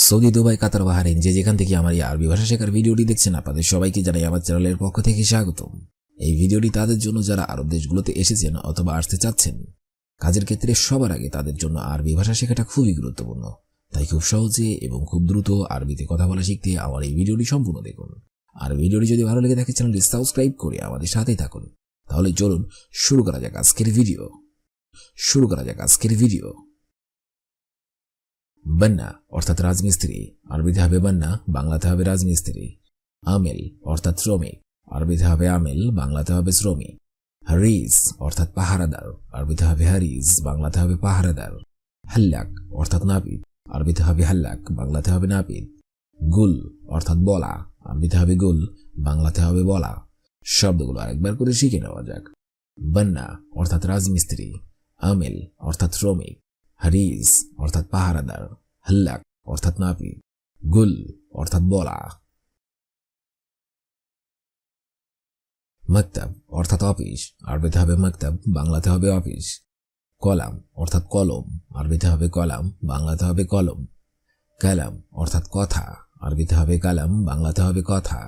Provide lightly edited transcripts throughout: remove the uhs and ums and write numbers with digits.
Saudi, Dubai, কাতার, Bahrain যে যেখান থেকে আমার এই আরবি ভাষা শেখার ভিডিওটি দেখছেন আপনাদের সবাইকে জানাই আমার চ্যানেলের পক্ষ থেকে স্বাগতম। এই ভিডিওটি তাদের জন্য যারা আরব দেশগুলোতে এসেছেন অথবা আসতে চাচ্ছেন। কাজের ক্ষেত্রে সবার আগে তাদের জন্য আরবি ভাষা শেখাটা খুবই গুরুত্বপূর্ণ। তাই খুব সহজে এবং খুব দ্রুত আরবিতে কথা বলা শিখতে আমার এই ভিডিওটি সম্পূর্ণ দেখুন। আর ভিডিওটি যদি ভালো লেগে থাকে চ্যানেলটি সাবস্ক্রাইব করে আমাদের সাথেই থাকুন। তাহলে চলুন শুরু করা যাক আজকের ভিডিও। বান্না অর্থাৎ রাজমিস্ত্রি, আরবিতে হবে বান্না, বাংলাতে হবে রাজমিস্ত্রি। আমেল অর্থাৎ শ্রমিক, আরবিতে হবে আমেল, বাংলাতে হবে শ্রমিক। হারিস অর্থাৎ পাহারাদার, আরবিতে হবে হারিস, বাংলাতে হবে পাহারাদার। হাল্লাক অর্থাৎ নাপিত, আরবিতে হবে হাল্লাক, বাংলাতে হবে নাপিত। গুল অর্থাৎ বলা, আরবিতে হবে গুল, বাংলাতে হবে বলা। শব্দগুলো আরেকবার করে শিখে নেওয়া যাক। বান্না অর্থাৎ রাজমিস্ত্রি, আমেল অর্থাৎ শ্রমিক, হারিস অর্থাৎ পাহারাদার, হাল্লাক অর্থাৎ নাপিত, গুল অর্থাৎ বলা। মাকতাব অর্থাৎ অফিস, আরবিতে হবে মাকতাব, বাংলাতে হবে অফিস। কলাম অর্থাৎ কলম, আরবিতে হবে কলাম, বাংলাতে হবে কলম। কালাম অর্থাৎ কথা, আরবিতে হবে কালাম, বাংলাতে হবে কথা।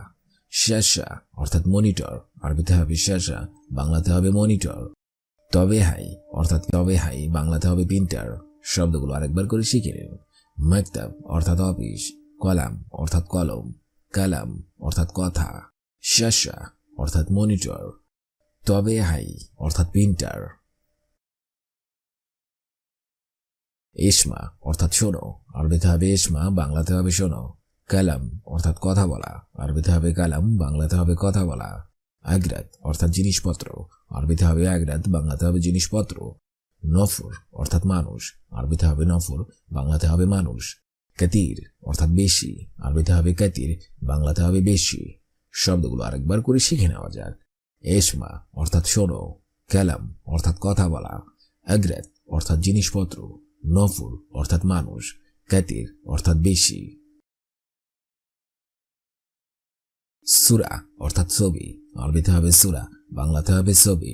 শাসা অর্থাৎ মনিটর, আরবিতে হবে শাসা, বাংলাতে হবে মনিটর। তবে হাই অর্থাৎ তবে হাই, বাংলাতে হবে প্রিন্টার। শব্দগুলো আরেকবার করে শিখে নিন। মাকতাব অর্থাৎ অফিস, কলাম অর্থাৎ কলম, কালাম অর্থাৎ কথা, শাসা অর্থাৎ মনিটর, তবে হাই অর্থাৎ প্রিন্টার। ইসমা অর্থাৎ শোনো, আরবিতে হবে ইসমা, বাংলাতে হবে শোনো। কালাম অর্থাৎ কথা বলা, আরবিতে হবে কালাম, বাংলাতে হবে কথা বলা। আগরাত অর্থাৎ জিনিসপত্র, আরবিতে হবে আগরাত, বাংলাতে হবে জিনিসপত্র। নফর অর্থাৎ মানুষ, আরবিতে হবে নফর, বাংলাতে হবে মানুষ। কাতির অর্থাৎ বেশি, আরবিতে হবে কাতির, বাংলাতে হবে বেশি। শব্দগুলো আরেকবার করে শিখে নেওয়া যাক। এসমা অর্থাৎ শোনো, কালাম অর্থাৎ কথা বলা, আগরাত অর্থাৎ জিনিসপত্র, নফর অর্থাৎ মানুষ, কাতির অর্থাৎ বেশি। সূরা অর্থাৎ ছবি, আরবিতে হবে সূরা, বাংলাতে হবে ছবি।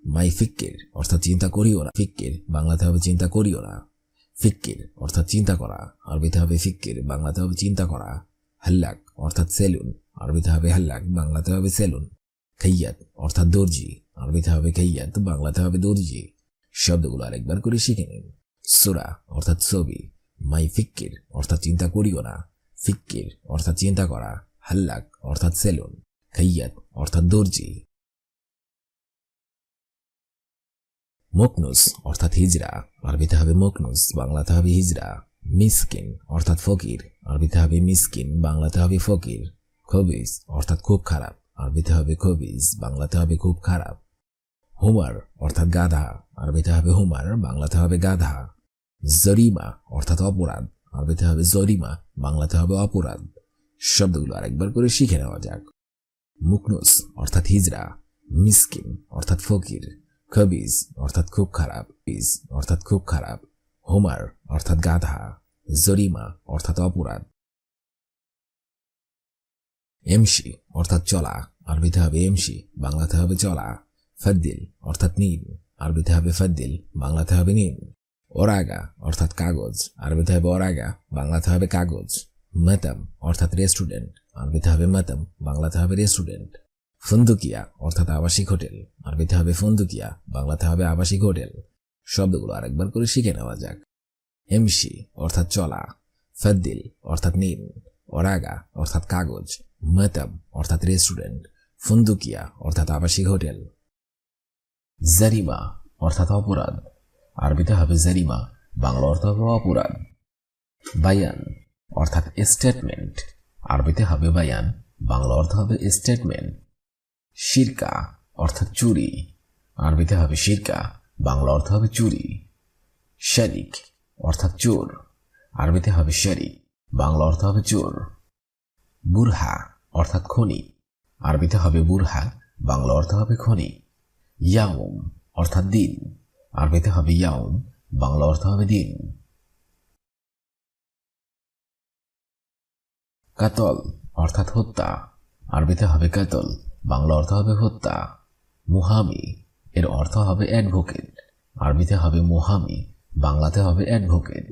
মাই ফিক্কির অর্থাৎ চিন্তা করিও না, ফিক্কির বাংলাতে হবে চিন্তা করিও না। ফিক্কির অর্থাৎ চিন্তা করা, আরবিতে হবে ফিক্কির, বাংলাতে হবে চিন্তা করা। হাল্লাক অর্থাৎ সেলুন, আরবিতে হবে হাল্লাক, বাংলাতে হবে সেলুন। খাইয়াত অর্থাৎ দর্জি, আরবিতে হবে খাইয়াত, বাংলাতে হবে দর্জি। শব্দগুলো আরেকবার করে শিখে নিন। সূরা অর্থাৎ ছবি, মাই ফিক্কির অর্থাৎ চিন্তা করিও না, ফিক্কির অর্থাৎ চিন্তা করা, হাল্লাক অর্থাৎ সেলুন, খাইয়াত অর্থাৎ দর্জি। মুকনুস অর্থাৎ হিজরা, আরবিতে হবে মুকনুস, বাংলাতে হবে হিজরা। মিসকিন অর্থাৎ ফকির, আরবিতে হবে মিসকিন, বাংলাতে হবে ফকির। খবিস অর্থাৎ খুব খারাপ, আরবিতে হবে খবিস, বাংলাতে হবে খুব খারাপ। হুমার অর্থাৎ গাধা, আরবিতে হবে হুমার, বাংলাতে হবে গাধা। জরিমা অর্থাৎ অপরাধ, আরবিতে হবে জরিমা, বাংলাতে হবে অপরাধ। শব্দগুলো আরেকবার করে শিখে নেওয়া যাক। মুকনুস অর্থাৎ হিজরা, মিসকিন অর্থাৎ ফকির, খবিজ অর্থাৎ খুব খারাপ, পিস অর্থাৎ খুব খারাপ, হোমার অর্থাৎ গাধা, জরিমা অর্থাৎ অপরাধ। এমসি অর্থাৎ চলা, আরবিতে হবে এমসি, বাংলাতে হবে চলা। ফাদ্দিল অর্থাৎ নিন, আরবিতে হবে ফাদ্দিল, বাংলাতে হবে নিন। ওরাগা অর্থাৎ কাগজ, আরবিতে হবে ওরাগা, বাংলাতে হবে কাগজ। মাতাম অর্থাৎ রেস্টুরেন্ট, আরবিতে হবে মাতাম, বাংলাতে হবে রেস্টুরেন্ট। ফুন্দুকিয়া অর্থাৎ আবাসিক হোটেল, আরবিতে হবে ফুন্দুকিয়া, বাংলাতে হবে আবাসিক হোটেল। শব্দগুলো আরেকবার করে শিখে নেওয়া যাক। এমসি অর্থাৎ চলা, ফাদ্দিল অর্থাৎ নিন, ওরাগা অর্থাৎ কাগজ, মাতাম অর্থাৎ রেস্টুরেন্ট, ফুন্দুকিয়া অর্থাৎ আবাসিক হোটেল। জারিমা অর্থাৎ অপরাধ, আরবিতে হবে জারিমা, বাংলা অর্থ হবে অপরাধ। বায়ান অর্থাৎ স্টেটমেন্ট, আরবিতে হবে বায়ান, বাংলা অর্থ হবে স্টেটমেন্ট। শিরকা অর্থাৎ চুরি, আরবিতে হবে শিরকা, বাংলা অর্থ হবে চুরি। শারিক অর্থাৎ চোর, আরবিতে হবে শারিক, বাংলা অর্থ হবে চোর। বুরহা অর্থাৎ খনি, আরবিতে হবে বুরহা, বাংলা অর্থ হবে খনি। ইয়াউম অর্থাৎ দিন, আরবিতে হবে ইয়াউম, বাংলা অর্থ হবে দিন। কাতল অর্থাৎ হত্যা, আরবিতে হবে কাতল, বাংলা অর্থ হবে হত্যা। মুহামি এর অর্থ হবে অ্যাডভোকেট, আরবিতে হবে মুহামি, বাংলাতে হবে অ্যাডভোকেট।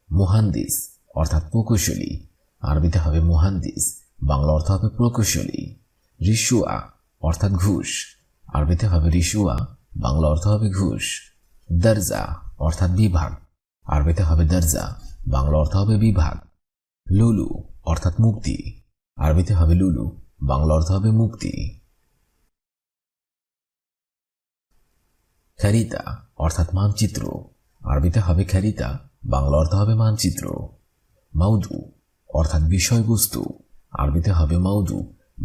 মুহান্দিস অর্থাৎ প্রকৌশলী, আরবিতে হবে মুহান্দিস, বাংলা অর্থ হবে প্রকৌশলী। রিশুয়া অর্থাৎ ঘুষ, আরবিতে হবে রিশুয়া, বাংলা অর্থ হবে ঘুষ। দরজা অর্থাৎ বিভাগ, আরবিতে হবে দরজা, বাংলা অর্থ হবে বিভাগ। লুলু অর্থাৎ মুক্তি, আরবিতে হবে লুলু, বাংলা অর্থ হবে মুক্তি। খারিতা অর্থাৎ মানচিত্র, আরবিতে হবে খারিতা, বাংলা অর্থ হবে মানচিত্র। মাউদু অর্থাৎ বিষয়বস্তু, আরবিতে হবে মাউদু,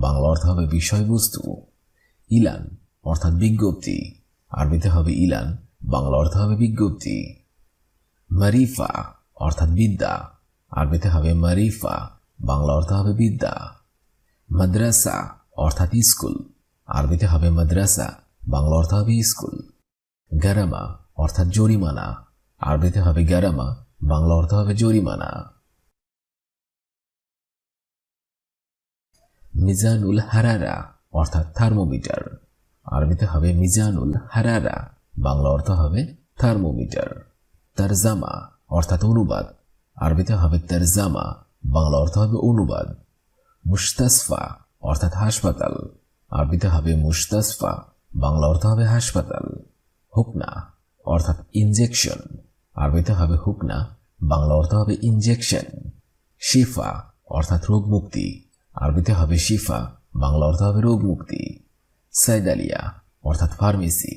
বাংলা অর্থ হবে বিষয়বস্তু। ইলান অর্থাৎ বিজ্ঞপ্তি, আরবিতে হবে ইলান, বাংলা অর্থ হবে বিজ্ঞপ্তি। মারিফা অর্থাৎ বিদ্যা, আরবিতে হবে মারিফা, বাংলা অর্থ হবে বিদ্যা। মাদ্রাসা অর্থাৎ স্কুল, আরবিতে হবে মাদ্রাসা, বাংলা অর্থ হবে স্কুল। গারামা অর্থাৎ জরিমানা, আরবিতে হবে গারামা, বাংলা অর্থ হবে জরিমানা। মিজানুল হারারা অর্থাৎ থার্মোমিটার, আরবিতে হবে মিজানুল হারারা, বাংলা অর্থ হবে থার্মোমিটার। তারজামা অর্থাৎ অনুবাদ, আরবিতে হবে তারজামা, বাংলা অর্থ হবে অনুবাদ। মুস্তাসফা অর্থাৎ হাসপাতাল, আরবিতে হবে মুস্তাসফা, বাংলা অর্থ হবে হাসপাতাল। হুকনা অর্থাৎ ইনজেকশন, আরবিতে হবে হুকনা, বাংলা অর্থ হবে ইনজেকশন। শিফা অর্থাৎ রোগ মুক্তি, আরবিতে হবে শিফা, বাংলা অর্থ হবে রোগ মুক্তি। সাইদালিয়া অর্থাৎ ফার্মেসি,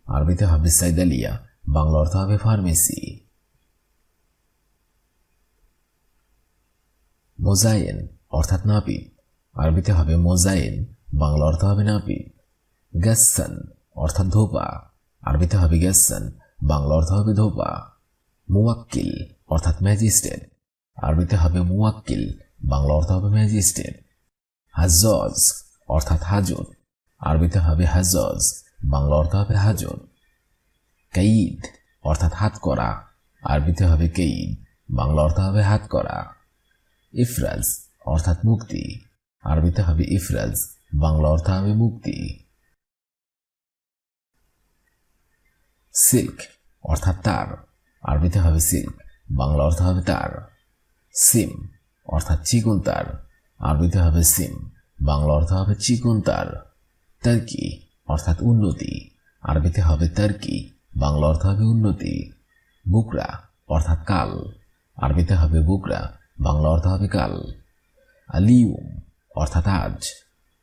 আরবিতে হবে সাইদালিয়া, বাংলা অর্থ হবে ফার্মেসি। মোজায়েন অর্থাৎ নাপিত, আরবিতে হবে মোজায়েন, বাংলা অর্থ হবে নাপিত। গাসসান অর্থাৎ ধোপা, আরবিতে হবে গাসসান, বাংলা অর্থ হবে ধোপা। মুওয়াক্কিল অর্থাৎ ম্যাজিস্ট্রেট, আরবিতে হবে মুওয়াক্কিল, বাংলা অর্থ হবে ম্যাজিস্ট্রেট। হাজ্জজ অর্থাৎ হাজত, আরবিতে হবে হাজ্জজ, বাংলা অর্থ হবে হাজত। কাইদ অর্থাৎ হাত করা, আরবিতে হবে কাইদ, বাংলা অর্থ হবে হাত করা। ইফরাজ অর্থাৎ মুক্তি, আরবিতে হবে ইফরাজ, বাংলা অর্থ হবে মুক্তি। সিল্ক অর্থাৎ তার, আরবিতে হবে সিল্ক, বাংলা অর্থ হবে তার। সিম অর্থাৎ চিকন তার, আরবিতে হবে সিম, বাংলা অর্থ হবে চিকন তার। তার্কি অর্থাৎ উন্নতি, আরবিতে হবে তার্কি, বাংলা অর্থ হবে উন্নতি। বুকরা অর্থাৎ কাল, আরবিতে হবে বুকরা, বাংলা অর্থ হবে কাল। আলিউম অর্থাৎ আজ,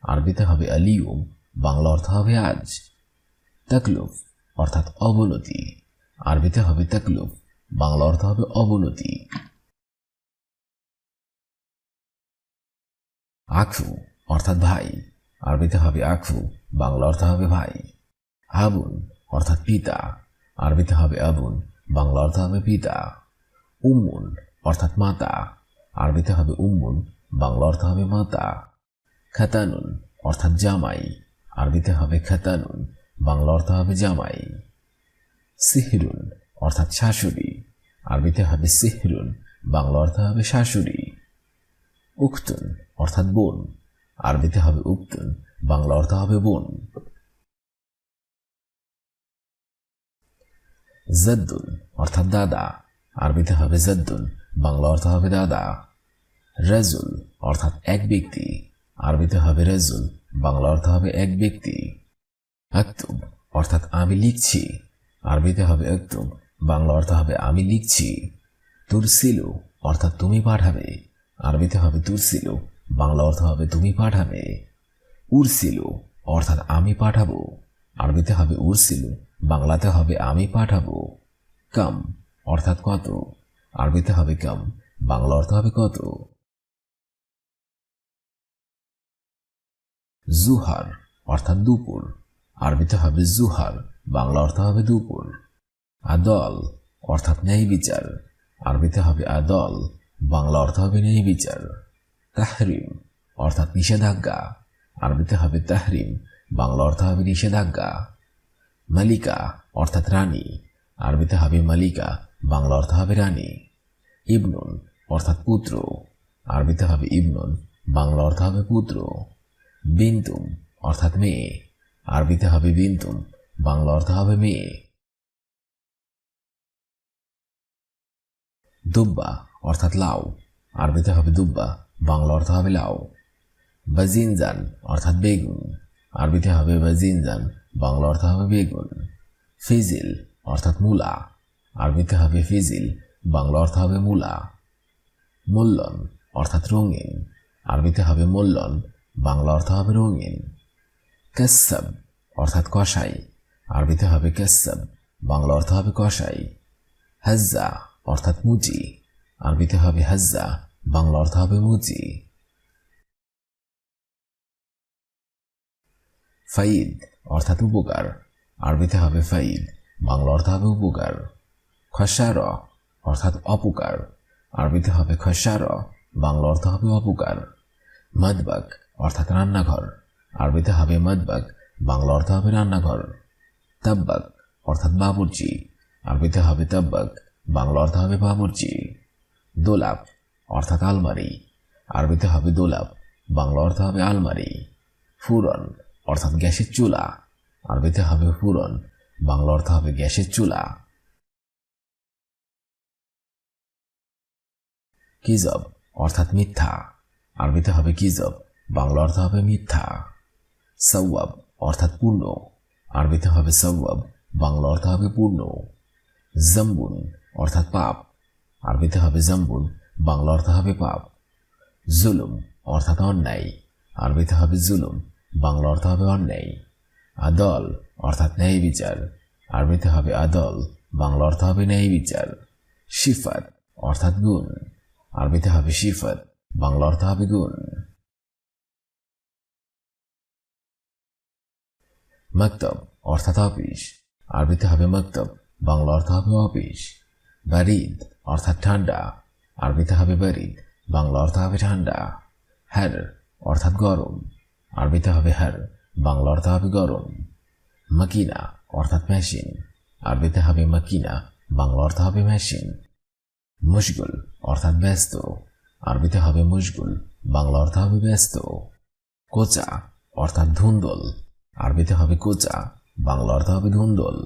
আরবিতে হবে আলিউম, বাংলা অর্থ হবে আজ। তাকলুফ অর্থাৎ অবনতি, আরবিতে হবে তাকলুফ, বাংলা অর্থ হবে অবনতি। আখু অর্থাৎ ভাই, আরবিতে হবে আখু, বাংলা অর্থ হবে ভাই। আবুন অর্থাৎ পিতা, আরবিতে হবে আবুন, বাংলা অর্থ হবে পিতা। উম্মুন অর্থাৎ মাতা, আরবিতে হবে উম্মুন, বাংলা অর্থ হবে মাতা। খাতানুন অর্থাৎ জামাই, আরবিতে হবে খাতানুন, বাংলা অর্থ হবে জামাই। সিহরুন অর্থাৎ শাশুড়ি, আরবিতে হবে সিহরুন, বাংলা অর্থ হবে শাশুড়ি। উখতুন অর্থাৎ বোন, আরবিতে হবে উখতুন, বাংলা অর্থ হবে বোন। জাদ্দুন অর্থাৎ দাদা, আরবিতে হবে জাদ্দুন, বাংলা অর্থ হবে দাদা। রাজুল অর্থাৎ এক ব্যক্তি, আরবিতে হবে রাজুল, বাংলা অর্থ হবে এক ব্যক্তি। আক্তুব অর্থাৎ আমি লিখছি, আরবিতে হবে আক্তুব, বাংলা অর্থ হবে আমি লিখছি। তুরসিলু অর্থাৎ তুমি পাঠাবে, আরবিতে হবে তুরসিলু, বাংলা অর্থ হবে তুমি পাঠাবে। উরসিলু অর্থাৎ আমি পাঠাবো, আরবিতে হবে উরসিলু, বাংলাতে হবে আমি পাঠাবো। কাম অর্থাৎ কত, আরবিতে হবে কাম, বাংলা অর্থ হবে কত। জুহার অর্থাৎ দুপুর, আরবিতে হবে জুহার, বাংলা অর্থ হবে দুপুর। আদল অর্থাৎ ন্যায় বিচার, আরবিতে হবে আদল, বাংলা অর্থ হবে ন্যায় বিচার। তাহরিম অর্থাৎ নিষেধাজ্ঞা, আরবিতে হবে তাহরিম, বাংলা অর্থ হবে নিষেধাজ্ঞা। মালিকা অর্থাৎ রানী, আরবিতে হবে মালিকা, বাংলা অর্থ হবে রানী। ইবনুন অর্থাৎ পুত্র, আরবিতে হবে ইবনুন, বাংলা অর্থ হবে পুত্র। বিন্তুম অর্থাৎ মেয়ে, আরবিতে হবে বিন্তুম, বাংলা অর্থ হবে মেয়ে। দুব্বা অর্থাৎ লাউ, আরবিতে হবে দুব্বা, বাংলা অর্থ হবে লাউ। বাজিনজান অর্থাৎ বেগুন, আরবিতে হবে বাজিনজান, বাংলা অর্থ হবে বেগুন। ফিজিল অর্থাৎ মূলা, আরবিতে হবে ফিজিল, বাংলা অর্থ হবে মূলা। মুল্লন অর্থাৎ রঙিন, আরবিতে হবে মুল্লন, বাংলা অর্থ হবে রঙিন। কাসাব অর্থাৎ কষাই, আরবিতে হবে কাসাব, বাংলা অর্থ হবে কষাই। হাজ্জা অর্থাৎ মুচি, আরবিতে হবে হাজ্জা, বাংলা অর্থ হবে মুচি। ফাইদ অর্থাৎ উপকার, আরবিতে হবে ফাইদ, বাংলা অর্থ হবে উপকার। খসার অর্থাৎ অপকার, আরবিতে হবে খসার, বাংলা অর্থ হবে অপকার। মদবাক অর্থাৎ রান্নাঘর, আরবিতে হবে মদবাক, বাংলা অর্থ হবে রান্নাঘর। তাব্বাক অর্থাৎ বাবুর্চি, আরবিতে হবে তাব্বাক, বাংলা অর্থ হবে বাবুর্চি। দোলাপ অর্থাৎ আলমারি, আরবিতে হবে দোলাপ, বাংলা অর্থ হবে আলমারি। ফুরন অর্থাৎ গ্যাসের চুলা, আরবিতে হবে ফুরন, বাংলা অর্থ হবে গ্যাসের চুলা। কিজব অর্থাৎ মিথ্যা, আরবিতে হবে কিজব, বাংলা অর্থ হবে মিথ্যা। সওয়াব অর্থাৎ পূর্ণ, আরবিতে হবে সওয়াব, বাংলা অর্থ হবে পূর্ণ। জম্বুন অর্থাৎ পাপ, আরবিতে হবে জম্বুন, বাংলা অর্থ হবে পাপ। জুলুম অর্থাৎ অন্যায়, আরবিতে হবে জুলুম, বাংলা অর্থ হবে অন্যায়। আদল অর্থাৎ ন্যায় বিচার, আরবিতে হবে আদল, বাংলা অর্থ হবে ন্যায় বিচার। সিফাত অর্থাৎ গুণ, আরবিতে হবে সিফাত, বাংলা অর্থ হবে গুণ। মক্তব অর্থাৎ অফিস, আরবিতে হবে মক্তব, বাংলা অর্থ হবে অফিস। বারিদ অর্থাৎ ঠান্ডা, আরবিতে হবে বারিদ, বাংলা অর্থ হবে ঠান্ডা। হার অর্থাৎ গরম, আরবিতে হবে হার, বাংলা অর্থ হবে গরম। মাকিনা অর্থাৎ মেশিন, আরবিতে হবে মাকিনা, বাংলা অর্থ হবে মেশিন। মুশগুল অর্থাৎ ব্যস্ত, আরবিতে হবে মুশগুল, বাংলা অর্থ হবে ব্যস্ত। কোচা অর্থাৎ ধুন্দল, আরবিতে হবে কোচা, বাংলা অর্থ হবে ধুন্দল।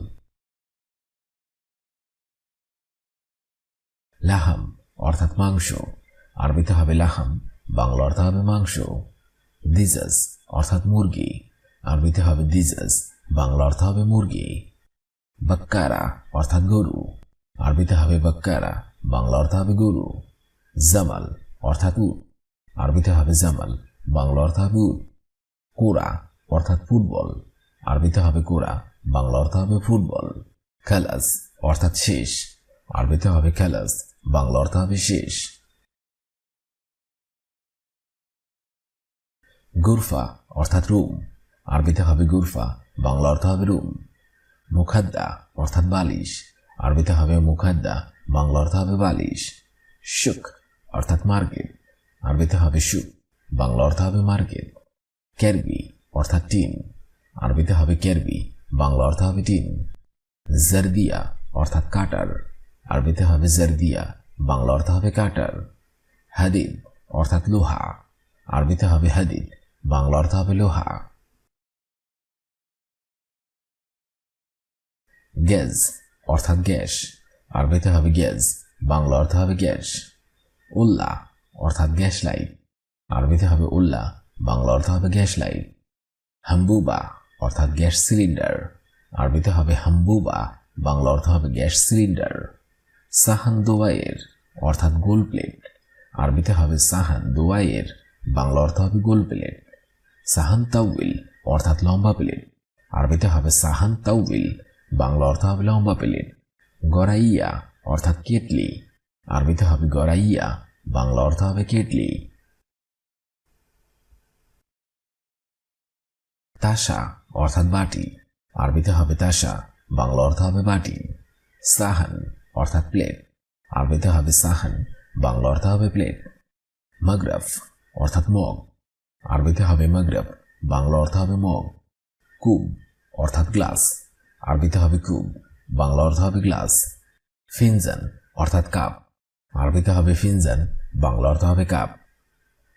লাহাম অর্থাৎ মাংস, আরবিতে হবে লাহাম, বাংলা অর্থ হবে মাংস। দিজাজ অর্থাৎ মুরগি, আরবিতে হবে দিজাজ, বাংলা অর্থ হবে মুরগি। বাক্কারা অর্থাৎ গরু, আরবিতে হবে বাক্কারা, বাংলা অর্থ হবে গরু। জামাল অর্থাৎ উট, আরবিতে হবে জামাল, বাংলা অর্থ হবে উট। কোরা অর্থাৎ ফুটবল, আরবিতে হবে কোরা, বাংলা অর্থ হবে ফুটবল। খালাস অর্থাৎ শেষ, আরবিতে হবে খালাস, বাংলা অর্থ হবে শেষ। গুরফা অর্থাৎ রুম, আরবিতে হবে গুরফা, বাংলা অর্থ হবে রুম। মুখাদ্দা অর্থাৎ বালিশ, আরবিতে হবে মুখাদ্দা, বাংলা অর্থ হবে বালিশ। শুক অর্থাৎ মার্কেট, আরবিতে হবে শুক, বাংলা অর্থ হবে মার্কেট। কেরবি অর্থাৎ টিন, আরবিতে হবে কেরবি, বাংলা অর্থ হবে টিন। জারদিয়া অর্থাৎ কাটার, আরবিতে হবে জারদিয়া, বাংলা অর্থ হবে কাটার। হাদিদ অর্থাৎ লোহা, আরবিতে হবে হাদিদ, বাংলা অর্থ হবে লোহা। গ্যাস অর্থাৎ গ্যাস, আরবিতে হবে গ্যাস, বাংলা অর্থ হবে গ্যাস। উল্লাহ অর্থাৎ গ্যাস লাইট, আরবিতে হবে উল্লাহ, বাংলা অর্থ হবে গ্যাস লাইট। হাম্বুবা অর্থাৎ গ্যাস সিলিন্ডার, আরবিতে হবে হাম্বুবা, বাংলা অর্থ হবে গ্যাস সিলিন্ডার। সাহান দোয়াইয়ের অর্থাৎ গোল প্লেট, আরবিতে হবে সাহান দোয়াইয়ের, বাংলা অর্থ হবে গোল প্লেট। সাহান তাউইল অর্থাৎ লম্বা প্লেট, আরবিতে হবে সাহান তাউইল, বাংলা অর্থ হবে লম্বা প্লেট। গড়াইয়া অর্থাৎ কেটলি, আরবিতে হবে গড়াইয়া, বাংলা অর্থ হবে কেটলি। তাসা অর্থাৎ বাটি, আরবিতে হবে তাসা, বাংলা অর্থ হবে বাটি। সাহান অর্থাৎ প্লেট, আরবিতে হবে সাহান, বাংলা অর্থ হবে প্লেট। মাগরাফ অর্থাৎ মগ, আরবিতে হবে মাগরাফ, বাংলা অর্থ হবে মগ। কুব অর্থাৎ গ্লাস, আরবিতে হবে কুব, বাংলা অর্থ হবে গ্লাস। ফিনজান অর্থাৎ কাপ, আরবিতে হবে ফিনজান, বাংলা অর্থ হবে কাপ।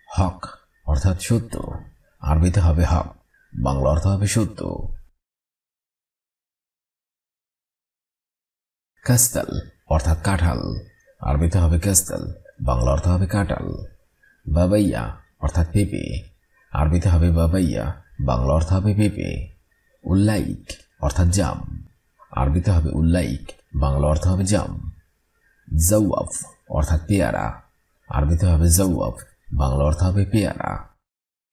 হক অর্থাৎ সত্য, আরবিতে হবে হক, বাংলা অর্থ হবে সত্য। কাস্তাল অর্থাৎ কাঁঠাল, আরবিতে হবে কাস্তাল, বাংলা অর্থ হবে কাঁঠাল। বাবাইয়া অর্থাৎ পেঁপে, আরবিতে হবে বাবাইয়া, বাংলা অর্থ হবে পেঁপে। উল্লাইক অর্থাৎ জাম, আরবিতে হবে উল্লাইক, বাংলা অর্থ হবে জাম। জাওয়াফ অর্থাৎ পেয়ারা, আরবিতে হবে জাওয়াফ, বাংলা অর্থ হবে পেয়ারা।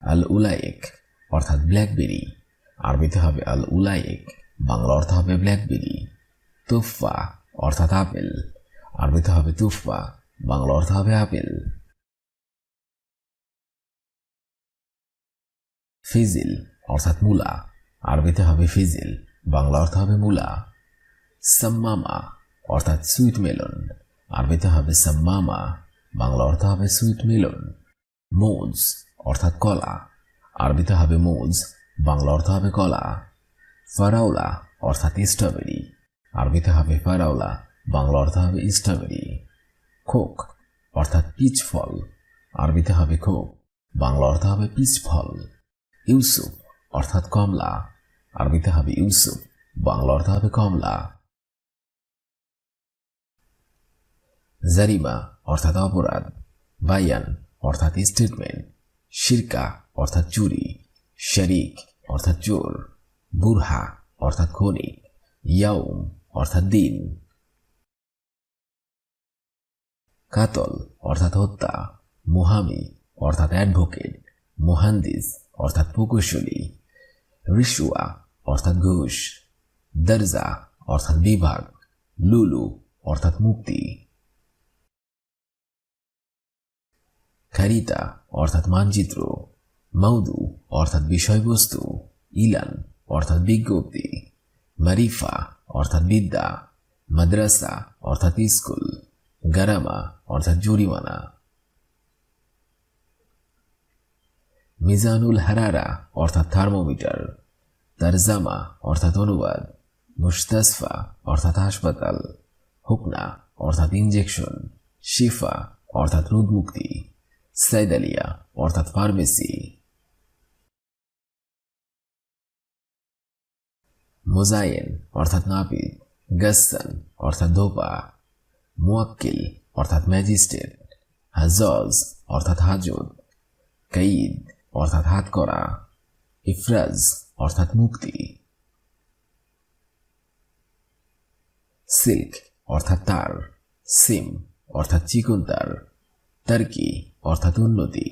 আল উলাইক অর্থাৎ ব্ল্যাকবেরি, আরবিতে হবে আল উলাইক, বাংলা অর্থ হবে ব্ল্যাকবেরি। তুফা অর্থাৎ আপেল, আরবিতে হবে তুফা, বাংলা অর্থ হবে আপেল। ফিজিল অর্থাৎ মূলা, আরবিতে হবে ফিজিল, বাংলা অর্থ হবে মূলা। সাম্মামা অর্থাৎ সুইট মেলন, আরবিতে হবে সাম্মামা, বাংলা অর্থ হবে সুইট মেলন। মোজ অর্থাৎ কলা, আরবিতে হবে মোজ, বাংলা অর্থ হবে কলা। ফারাওলা অর্থাৎ স্ট্রবেরি, আরবিতে হবে ফারাওলা, বাংলা অর্থ হবে স্ট্রবেরি। খোক অর্থাৎ পিচ ফল, আরবিতে হবে খোক, বাংলা অর্থ হবে পিচ ফল। ইউসুফ অর্থাৎ কমলা, আরবিতে হবে ইউসুফ, বাংলা অর্থ হবে কমলা। জারিমা অর্থাৎ অপরাধ, বায়ান অর্থাৎ স্টেটমেন্ট, শিরকা অর্থাৎ চুরি, শরিক অর্থাৎ চোর, বুরহা অর্থাৎ ক্ষণিক, ইয়াউম অর্থাৎ দিন। কাতল অর্থাৎ হত্যা, মুহামি অর্থাৎ অ্যাডভোকেট, মুহান্দিস অর্থাৎ প্রকৌশলী, রিশুয়া অর্থাৎ ঘুষ, দরজা অর্থাৎ বিভাগ, লুলু অর্থাৎ মুক্তি। খারিতা অর্থাৎ মানচিত্র, মৌদু অর্থাৎ বিষয়বস্তু, ইলান অর্থাৎ বিজ্ঞপ্তি, মারিফা অর্থাৎ বিদ্যা, মাদ্রাসা অর্থাৎ স্কুল, গারামা অর্থাৎ জরিমানা। মিজানুল হারারা অর্থাৎ থার্মোমিটার, তারজামা অর্থাৎ অনুবাদ, মুস্তাসফা অর্থাৎ হাসপাতাল, হুকনা অর্থাৎ ইনজেকশন, শিফা অর্থাৎ রোগমুক্তি, সাইদালিয়া অর্থাৎ ফার্মেসি। মোজায়েন অর্থাৎ নাপিত, গাসসান অর্থাৎ ধোপা, মুয়াক্কিল অর্থাৎ ম্যাজিস্ট্রেট, হাজজ অর্থাৎ হাজত, কাইদ অর্থাৎ হাত করা, ইফরাজ অর্থাৎ মুক্তি। সিল্ক অর্থাৎ তার, সিম অর্থাৎ চিকন তার, টার্কি অর্থাৎ উন্নতি,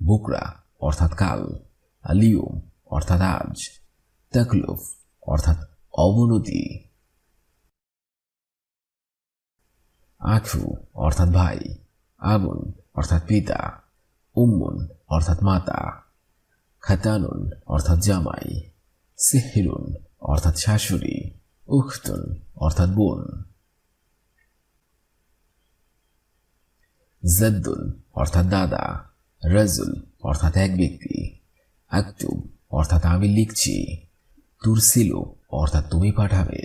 বুকরা অর্থাৎ কাল, আলিয়ুম অর্থাৎ আজ, তাকলুফ অর্থাৎ অবনতি। আখু অর্থাৎ ভাই, আগুন অর্থাৎ পিতা, উম্মুন অর্থাৎ মাতা, খাতানুন অর্থাৎ জামাই, সিহিরুন অর্থাৎ শাশুড়ি, উখতুন অর্থাৎ বোন। জাদ্দুন অর্থাৎ দাদা, রাজুল অর্থাৎ এক ব্যক্তি, আক্তুব অর্থাৎ আমি লিখছি, তুরসিলু অর্থাৎ তুমি পাঠাবে,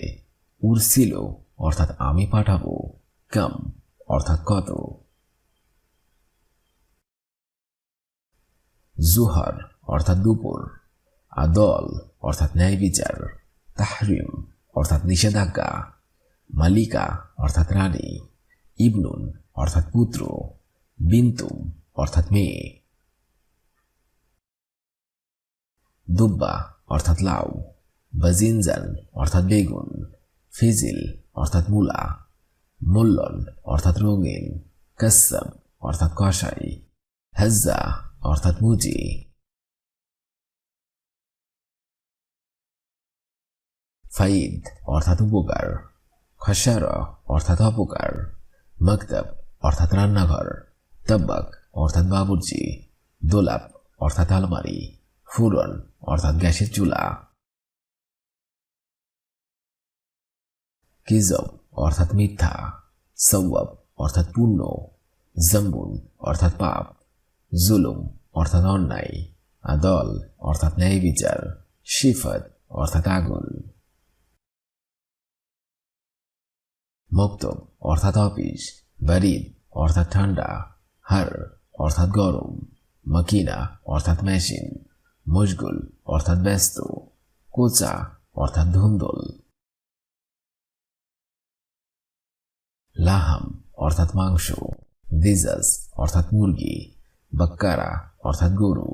উরসিলু অর্থাৎ আমি পাঠাবো, কাম অর্থাৎ কত। জুহর অর্থাৎ দুপুর, আদল অর্থাৎ ন্যায় বিচার, তাহরিম অর্থাৎ নিষেধাজ্ঞা, মালিকা অর্থাৎ রানী, ইবনুন অর্থাৎ পুত্র, বিন্তুম অর্থাৎ মেয়ে। দুব্বা অর্থাৎ লাউ, বাজিনজান অর্থাৎ বেগুন, ফিজিল অর্থাৎ মূলা, মুল্লন অর্থাৎ রঙিন, কাসাব অর্থাৎ কষাই, হাজ্জা অর্থাৎ মুজি। ফাইদ অর্থাৎ উপকার, খসারা অর্থাৎ অপকার, মকতব অর্থাৎ রান্নাঘর, তাব্বাক অর্থাৎ বাবুর্চি, দোলাপ অর্থাৎ আলমারি, ফুরন অর্থাৎ গ্যাসের চুলা। কিজব অর্থাৎ মিথ্যা, সওয়াব অর্থাৎ পুণ্য, জম্বুন অর্থাৎ পাপ, জুলুম অর্থাৎ অন্যায়, আদল অর্থাৎ ন্যায় বিচার, শিফত অর্থাৎ আগুন। মক্তব অর্থাৎ অফিস, বারিদ অর্থাৎ ঠান্ডা, হার অর্থাৎ গরম, মাকিনা অর্থাৎ মেশিন, মশগুল অর্থাৎ ব্যস্ত, কোচা অর্থাৎ ধুন্দল। লাহাম অর্থাৎ মাংস, দিজাজ অর্থাৎ মুরগি, বাক্কারা অর্থাৎ গরু,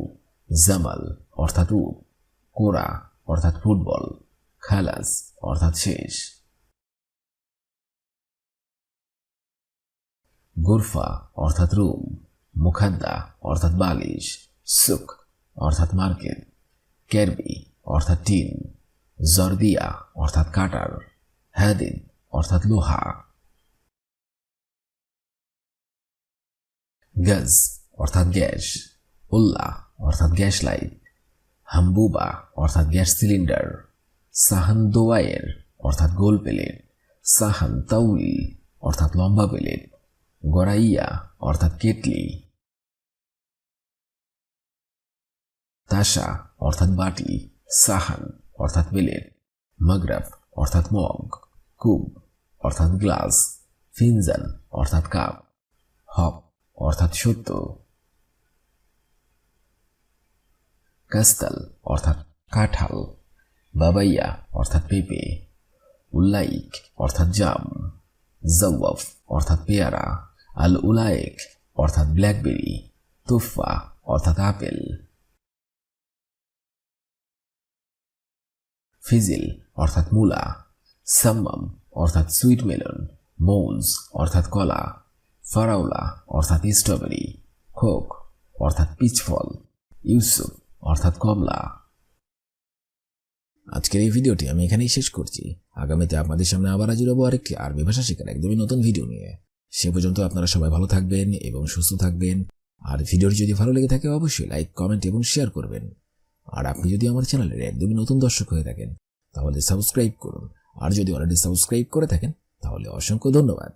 জামাল অর্থাৎ উট, কোরা অর্থাৎ ফুটবল, খালাস অর্থাৎ শেষ। গুরফা অর্থাৎ রুম, মুখাদ্দা অর্থাৎ বালিশ, সুক অর্থাৎ মার্কেট, কেরবি অর্থাৎ টিন, জর্দিয়া অর্থাৎ কাটার, হাদিদ অর্থাৎ লোহা। গজ অর্থাৎ গ্যাস, উল্লাহ অর্থাৎ গ্যাস লাইট, হাম্বুবা অর্থাৎ গ্যাস সিলিন্ডার, সাহান দোয়ায়ের অর্থাৎ গোল প্লেট, সাহান তাউল অর্থাৎ লম্বা প্লেট, গড়াইয়া অর্থাৎ কেটলি, তাসা অর্থাৎ বাটি, সাহান অর্থাৎ প্লেট, মগরব অর্থাৎ মগ, কুব অর্থাৎ গ্লাস, ফিনজান অর্থাৎ কাপ, হক অর্থাৎ সত্য, কাস্তাল অর্থাৎ কাঁঠাল, বাবাইয়া অর্থাৎ পেঁপে, উল্লাইক অর্থাৎ জাম, জওয়াফ অর্থাৎ পেয়ারা, আল উলায়েক অর্থাৎ ব্ল্যাকবেরি, তুফা অর্থাৎ আপেল, ফিজিল অর্থাৎ মূলা, সাম্মাম অর্থাৎ সুইট মেলন, মৌজ অর্থাৎ কলা, ফারাউলা অর্থাৎ স্ট্রবেরি, খোক অর্থাৎ পিচফল, ইউসুফ অর্থাৎ কমলা। আজকের এই ভিডিওটি আমি এখানেই শেষ করছি। আগামীতে আপনাদের সামনে আবার হাজির হবো আরেকটি আরবি ভাষা শেখার একদমই নতুন ভিডিও নিয়ে। সে পর্যন্ত আপনারা সবাই ভালো থাকবেন এবং সুস্থ থাকবেন। আর ভিডিওটি যদি ভালো লেগে থাকে অবশ্যই লাইক, কমেন্ট এবং শেয়ার করবেন। আর আপনি যদি আমার চ্যানেলের একদমই নতুন দর্শক হয়ে থাকেন তাহলে সাবস্ক্রাইব করুন। আর যদি অলরেডি সাবস্ক্রাইব করে থাকেন তাহলে অসংখ্য ধন্যবাদ।